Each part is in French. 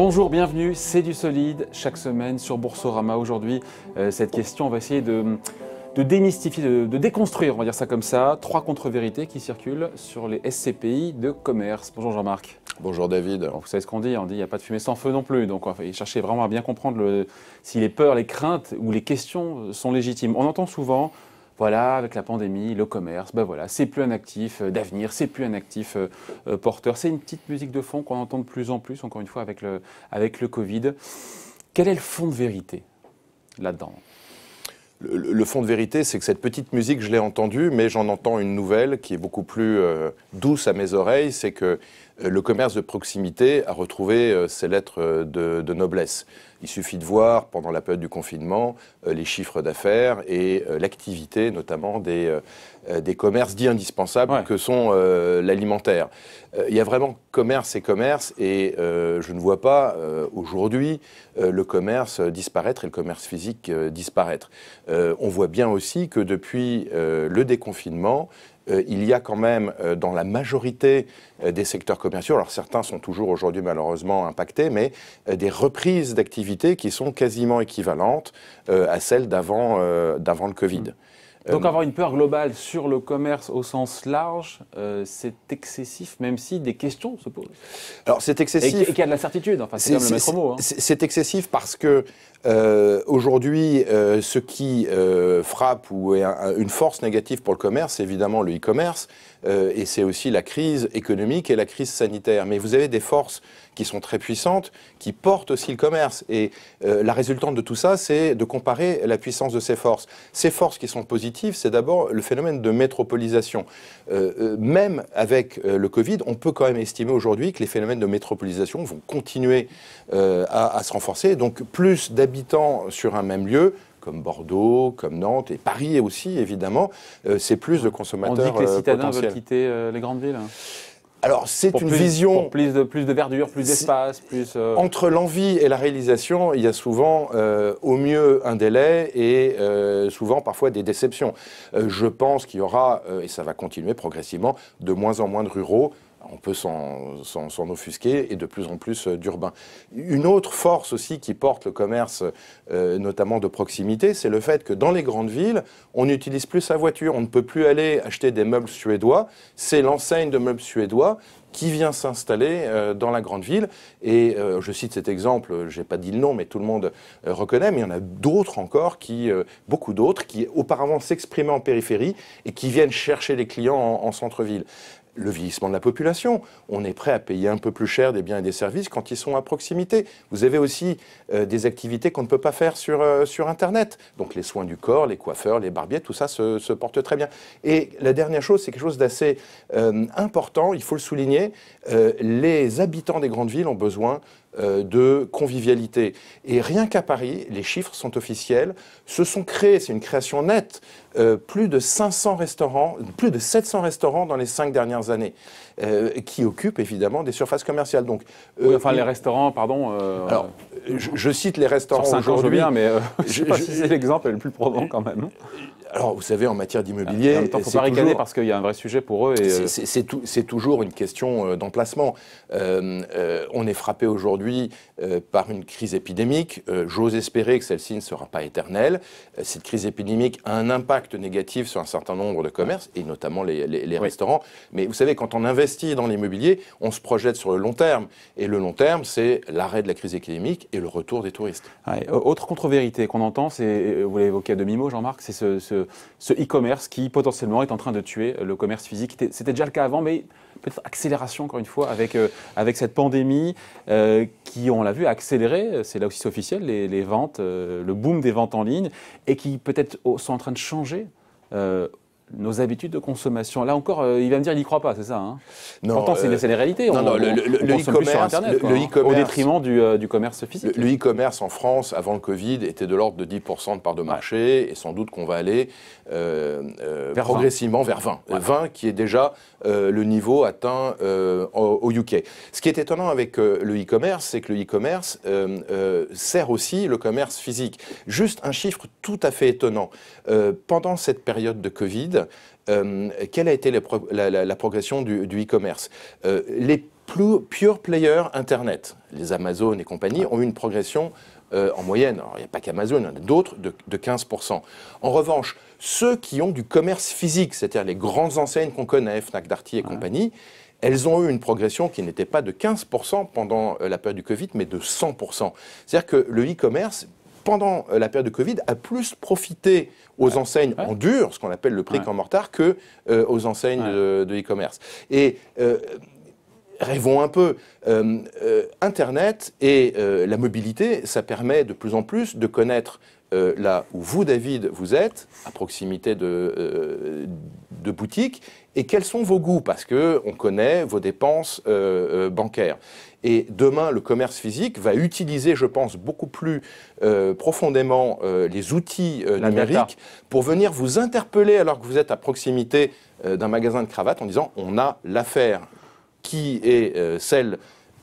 Bonjour, bienvenue, c'est du solide, chaque semaine sur Boursorama. Aujourd'hui, cette question, on va essayer de démystifier, de déconstruire, on va dire ça comme ça, 3 contre-vérités qui circulent sur les SCPI de commerce. Bonjour Jean-Marc. Bonjour David. Alors, vous savez ce qu'on dit, on dit il n'y a pas de fumée sans feu non plus, donc on va chercher vraiment à bien comprendre si les peurs, les craintes ou les questions sont légitimes. On entend souvent, voilà, avec la pandémie, le commerce, ben voilà, c'est plus un actif d'avenir, c'est plus un actif porteur. C'est une petite musique de fond qu'on entend de plus en plus, encore une fois, avec le Covid. Quel est le fond de vérité là-dedans ? Le fond de vérité, c'est que cette petite musique, je l'ai entendue, mais j'en entends une nouvelle qui est beaucoup plus douce à mes oreilles, c'est que le commerce de proximité a retrouvé ses lettres de noblesse. Il suffit de voir, pendant la période du confinement, les chiffres d'affaires et l'activité, notamment des commerces dits indispensables que sont l'alimentaire. Il y a vraiment commerce et commerce, et je ne vois pas aujourd'hui le commerce disparaître et le commerce physique disparaître. On voit bien aussi que depuis le déconfinement, il y a quand même, dans la majorité des secteurs commerciaux, alors certains sont toujours aujourd'hui malheureusement impactés, mais des reprises d'activité qui sont quasiment équivalentes à celles d'avant le Covid. Donc avoir une peur globale sur le commerce au sens large, c'est excessif, même si des questions se posent. Alors c'est excessif. Et qu'il y a de l'incertitude, enfin c'est comme le maître mot. Hein. C'est excessif parce que aujourd'hui, ce qui frappe ou est une force négative pour le commerce, c'est évidemment le e-commerce, et c'est aussi la crise économique et la crise sanitaire. Mais vous avez des forces qui sont très puissantes, qui portent aussi le commerce. Et la résultante de tout ça, c'est de comparer la puissance de ces forces. Ces forces qui sont positives, c'est d'abord le phénomène de métropolisation. Même avec le Covid, on peut quand même estimer aujourd'hui que les phénomènes de métropolisation vont continuer à se renforcer. Donc plus d'habitants sur un même lieu, comme Bordeaux, comme Nantes, et Paris aussi, évidemment, c'est plus de consommateurs potentiels. On dit que les citadins veulent quitter les grandes villes. Alors, c'est une vision... Pour plus de verdure, plus d'espace, plus... Entre l'envie et la réalisation, il y a souvent, au mieux, un délai et souvent, parfois, des déceptions. Je pense qu'il y aura, et ça va continuer progressivement, de moins en moins de ruraux. On peut s'en offusquer, et de plus en plus d'urbains. Une autre force aussi qui porte le commerce, notamment de proximité, c'est le fait que dans les grandes villes, on n'utilise plus sa voiture. On ne peut plus aller acheter des meubles suédois. C'est l'enseigne de meubles suédois qui vient s'installer dans la grande ville. Et je cite cet exemple, je n'ai pas dit le nom, mais tout le monde reconnaît, mais il y en a d'autres encore, beaucoup d'autres, qui auparavant s'exprimaient en périphérie et qui viennent chercher les clients en centre-ville. Le vieillissement de la population, on est prêt à payer un peu plus cher des biens et des services quand ils sont à proximité. Vous avez aussi des activités qu'on ne peut pas faire sur Internet. Donc les soins du corps, les coiffeurs, les barbiers, tout ça se porte très bien. Et la dernière chose, c'est quelque chose d'assez important, il faut le souligner, les habitants des grandes villes ont besoin de convivialité. Et rien qu'à Paris, les chiffres sont officiels, se sont créés, c'est une création nette, plus de 500 restaurants, plus de 700 restaurants dans les 5 dernières années, qui occupent évidemment des surfaces commerciales. Donc, oui, enfin les restaurants, pardon... Alors, je cite les restaurants aujourd'hui, mais je ne sais pas si c'est l'exemple le plus probant quand même. Alors, vous savez, en matière d'immobilier... En même temps, il ne faut pas ricaner parce qu'il y a un vrai sujet pour eux. C'est toujours une question d'emplacement. On est frappé aujourd'hui par une crise épidémique. J'ose espérer que celle-ci ne sera pas éternelle. Cette crise épidémique a un impact négatif sur un certain nombre de commerces, et notamment les restaurants. Mais vous savez, quand on investit dans l'immobilier, on se projette sur le long terme. Et le long terme, c'est l'arrêt de la crise économique et le retour des touristes. Ouais. Autre contre-vérité qu'on entend, c'est, vous l'avez évoqué à demi-mot, Jean-Marc, c'est ce e-commerce qui potentiellement est en train de tuer le commerce physique. C'était déjà le cas avant, mais peut-être accélération encore une fois avec cette pandémie qui, on l'a vu, a accéléré, c'est là aussi c'est officiel, les ventes, le boom des ventes en ligne, et qui peut-être sont en train de changer nos habitudes de consommation. Là encore, il va me dire, il n'y croit pas, c'est ça, hein? Non, pourtant, c'est les réalités. Non, le e-commerce, au détriment du commerce physique. Le e-commerce en France, avant le Covid, était de l'ordre de 10% de part de marché, et sans doute qu'on va aller progressivement vers 20. 20 qui est déjà le niveau atteint au UK. Ce qui est étonnant avec le e-commerce, c'est que le e-commerce sert aussi le commerce physique. Juste un chiffre tout à fait étonnant. Pendant cette période de Covid, quelle a été la progression du e-commerce? Les pure player Internet, les Amazon et compagnie, ont eu une progression en moyenne, alors il n'y a pas qu'Amazon, il y en a d'autres, de 15%. En revanche, ceux qui ont du commerce physique, c'est-à-dire les grandes enseignes qu'on connaît, Fnac, Darty et compagnie, elles ont eu une progression qui n'était pas de 15% pendant la période du Covid, mais de 100%. C'est-à-dire que le e-commerce, pendant la période de Covid, a plus profité aux enseignes en dur, ce qu'on appelle le brick en mortar, que aux enseignes de e-commerce. Et rêvons un peu, Internet et la mobilité, ça permet de plus en plus de connaître là où vous, David, vous êtes, à proximité de boutiques, et quels sont vos goûts, parce qu'on connaît vos dépenses bancaires. Et demain, le commerce physique va utiliser, je pense, beaucoup plus profondément les outils numériques pour venir vous interpeller alors que vous êtes à proximité d'un magasin de cravates en disant « on a l'affaire qui est celle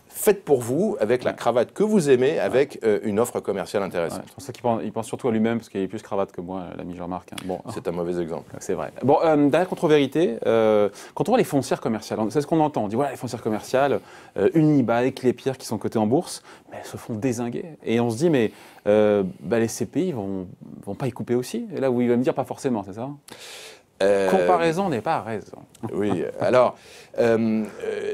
faite pour vous, avec la cravate que vous aimez, avec une offre commerciale intéressante. C'est pour ça qu'il pense surtout à lui-même, parce qu'il est plus cravate que moi, l'ami Jean-Marc. Bon, c'est un mauvais exemple. C'est vrai. Bon, dernière contre-vérité, quand on voit les foncières commerciales, c'est ce qu'on entend, on dit voilà, les foncières commerciales, Unibail, Clépierre qui sont cotées en bourse, mais elles se font dézinguer. Et on se dit, mais les CPI vont pas y couper aussi. Et là où il va me dire, pas forcément, c'est ça? Comparaison n'est pas raison. Oui, alors,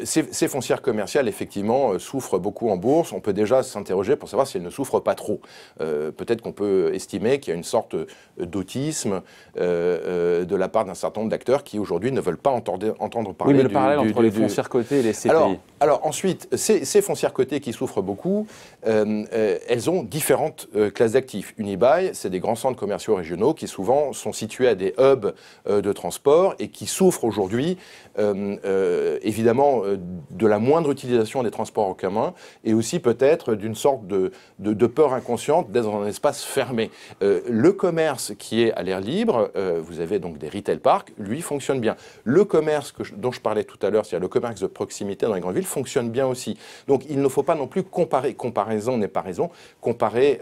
ces foncières commerciales, effectivement, souffrent beaucoup en bourse. On peut déjà s'interroger pour savoir si elles ne souffrent pas trop. Peut-être qu'on peut estimer qu'il y a une sorte d'autisme de la part d'un certain nombre d'acteurs qui, aujourd'hui, ne veulent pas entendre parler oui, mais le parallèle entre les foncières cotées et les CPI. Alors ensuite, ces foncières cotées qui souffrent beaucoup, elles ont différentes classes d'actifs. Unibail, c'est des grands centres commerciaux régionaux qui souvent sont situés à des hubs de transport et qui souffrent aujourd'hui évidemment de la moindre utilisation des transports en commun et aussi peut-être d'une sorte de peur inconsciente d'être dans un espace fermé. Le commerce qui est à l'air libre, vous avez donc des retail parks, lui fonctionne bien. Le commerce dont je parlais tout à l'heure, c'est-à-dire le commerce de proximité dans les grandes villes, fonctionne bien aussi. Donc il ne faut pas non plus comparer, comparaison n'est pas raison, comparer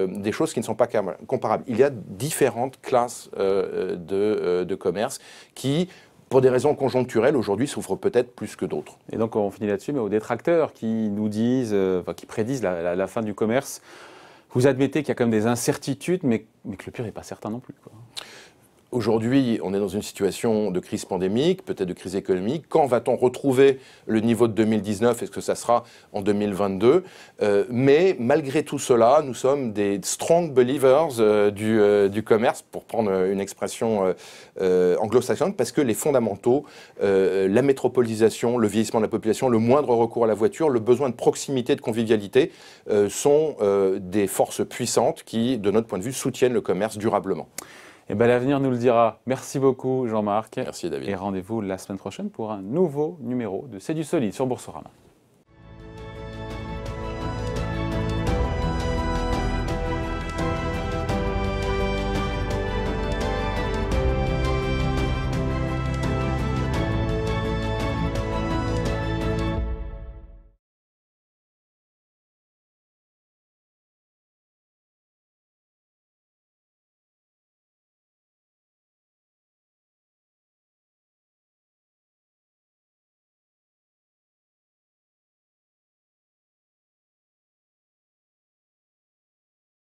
des choses qui ne sont pas comparables. Il y a différentes classes de commerce qui, pour des raisons conjoncturelles, aujourd'hui souffrent peut-être plus que d'autres. Et donc on finit là-dessus, mais aux détracteurs qui nous disent, qui prédisent la fin du commerce, vous admettez qu'il y a quand même des incertitudes, mais que le pire n'est pas certain non plus, quoi. Aujourd'hui, on est dans une situation de crise pandémique, peut-être de crise économique. Quand va-t-on retrouver le niveau de 2019? Est-ce que ça sera en 2022? Mais malgré tout cela, nous sommes des strong believers du commerce, pour prendre une expression anglo-saxonne, parce que les fondamentaux, la métropolisation, le vieillissement de la population, le moindre recours à la voiture, le besoin de proximité, de convivialité, sont des forces puissantes qui, de notre point de vue, soutiennent le commerce durablement. Eh bien, l'avenir nous le dira. Merci beaucoup, Jean-Marc. Merci, David. Et rendez-vous la semaine prochaine pour un nouveau numéro de C'est du solide sur Boursorama.